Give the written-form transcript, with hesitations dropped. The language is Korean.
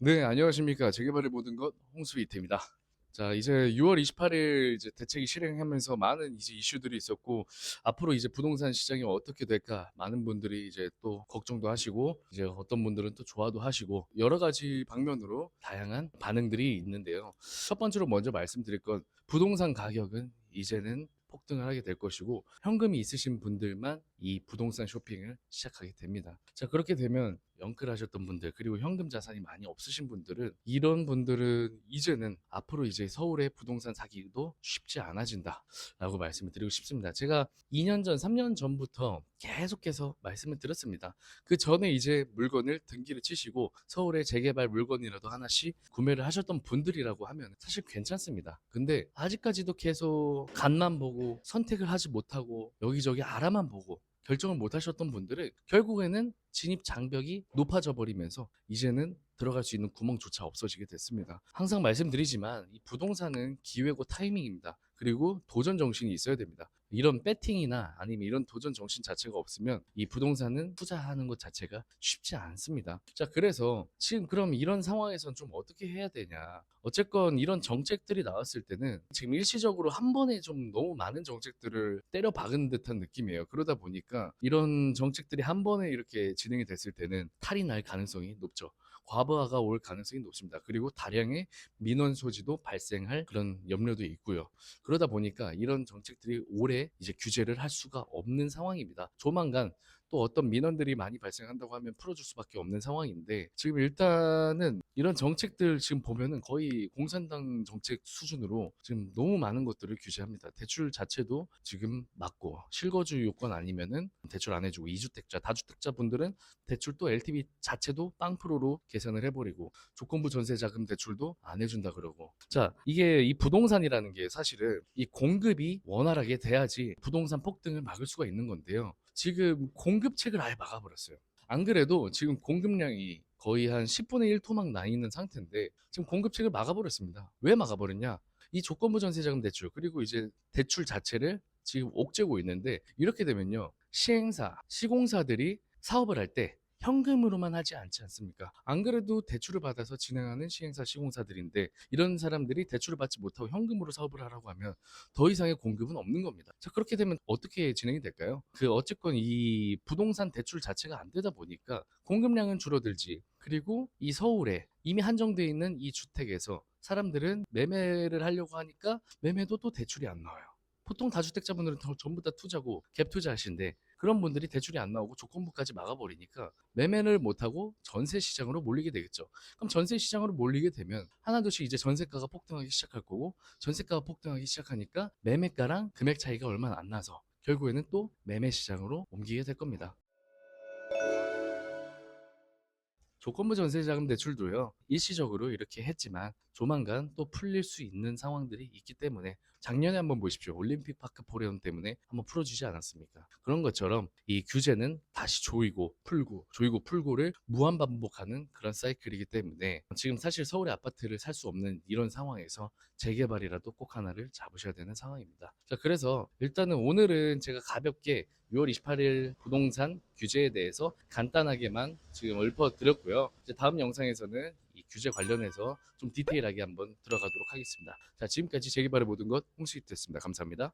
네, 안녕하십니까. 재개발의 모든 것 홍수이트입니다. 자, 이제 6월 28일 이제 대책이 실행하면서 많은 이제 이슈들이 있었고, 앞으로 이제 부동산 시장이 어떻게 될까? 많은 분들이 이제 또 걱정도 하시고, 이제 어떤 분들은 또 좋아도 하시고, 여러 가지 방면으로 다양한 반응들이 있는데요. 첫 번째로 먼저 말씀드릴 건 부동산 가격은 이제는 폭등을 하게 될 것이고, 현금이 있으신 분들만 이 부동산 쇼핑을 시작하게 됩니다. 자, 그렇게 되면 영끌하셨던 분들, 그리고 현금 자산이 많이 없으신 분들은, 이런 분들은 이제는 앞으로 이제 서울의 부동산 사기도 쉽지 않아진다라고 말씀을 드리고 싶습니다. 제가 2년 전, 3년 전부터 계속해서 말씀을 드렸습니다. 그 전에 이제 물건을 등기를 치시고 서울의 재개발 물건이라도 하나씩 구매를 하셨던 분들이라고 하면 사실 괜찮습니다. 근데 아직까지도 계속 간만 보고 선택을 하지 못하고 여기저기 알아만 보고 결정을 못 하셨던 분들은 결국에는 진입 장벽이 높아져 버리면서 이제는 들어갈 수 있는 구멍조차 없어지게 됐습니다. 항상 말씀드리지만 이 부동산은 기회고 타이밍입니다. 그리고 도전 정신이 있어야 됩니다. 이런 배팅이나 아니면 이런 도전 정신 자체가 없으면 이 부동산은 투자하는 것 자체가 쉽지 않습니다. 자, 그래서 지금 그럼 이런 상황에선 좀 어떻게 해야 되냐? 어쨌건 이런 정책들이 나왔을 때는 지금 일시적으로 한 번에 좀 너무 많은 정책들을 때려 박은 듯한 느낌이에요. 그러다 보니까 이런 정책들이 한 번에 이렇게 진행이 됐을 때는 탈이 날 가능성이 높죠. 과부하가 올 가능성이 높습니다. 그리고 다량의 민원 소지도 발생할 그런 염려도 있고요. 그러다 보니까 이런 정책들이 오래 이제 규제를 할 수가 없는 상황입니다. 조만간 또 어떤 민원들이 많이 발생한다고 하면 풀어줄 수밖에 없는 상황인데 지금 일단은 이런 정책들 지금 보면은 거의 공산당 정책 수준으로 지금 너무 많은 것들을 규제합니다. 대출 자체도 지금 막고 실거주 요건 아니면은 대출 안 해주고 이주택자, 다주택자 분들은 대출 또 LTV 자체도 빵프로로 계산을 해버리고 조건부 전세자금 대출도 안 해준다 그러고 자 이게 이 부동산이라는 게 사실은 이 공급이 원활하게 돼야지 부동산 폭등을 막을 수가 있는 건데요. 지금 공급책을 아예 막아버렸어요. 안 그래도 지금 공급량이 거의 한 10분의 1 토막 나 있는 상태인데 지금 공급책을 막아버렸습니다. 왜 막아버렸냐? 이 조건부 전세자금 대출 그리고 이제 대출 자체를 지금 옥죄고 있는데 이렇게 되면요. 시행사, 시공사들이 사업을 할 때 현금으로만 하지 않지 않습니까? 안 그래도 대출을 받아서 진행하는 시행사, 시공사들인데 이런 사람들이 대출을 받지 못하고 현금으로 사업을 하라고 하면 더 이상의 공급은 없는 겁니다. 자, 그렇게 되면 어떻게 진행이 될까요? 어쨌건 이 부동산 대출 자체가 안 되다 보니까 공급량은 줄어들지. 그리고 이 서울에 이미 한정되어 있는 이 주택에서 사람들은 매매를 하려고 하니까 매매도 또 대출이 안 나와요. 보통 다주택자분들은 전부 다 투자고 갭 투자하신데 그런 분들이 대출이 안 나오고 조건부까지 막아버리니까 매매를 못하고 전세 시장으로 몰리게 되겠죠. 그럼 전세 시장으로 몰리게 되면 하나둘씩 이제 전세가가 폭등하기 시작할 거고 전세가가 폭등하기 시작하니까 매매가랑 금액 차이가 얼마 안 나서 결국에는 또 매매 시장으로 옮기게 될 겁니다. 조건부 전세자금 대출도요, 일시적으로 이렇게 했지만 조만간 또 풀릴 수 있는 상황들이 있기 때문에 작년에 한번 보십시오. 올림픽 파크 포레온 때문에 한번 풀어주지 않았습니까? 그런 것처럼 이 규제는 다시 조이고 풀고 조이고 풀고를 무한 반복하는 그런 사이클이기 때문에 지금 사실 서울의 아파트를 살 수 없는 이런 상황에서 재개발이라도 꼭 하나를 잡으셔야 되는 상황입니다. 자, 그래서 일단은 오늘은 제가 가볍게 6월 28일 부동산 규제에 대해서 간단하게만 지금 읊어드렸고요. 이제 다음 영상에서는 이 규제 관련해서 좀 디테일하게 한번 들어가도록 하겠습니다. 자, 지금까지 재개발의 모든 것 홍수기였습니다. 감사합니다.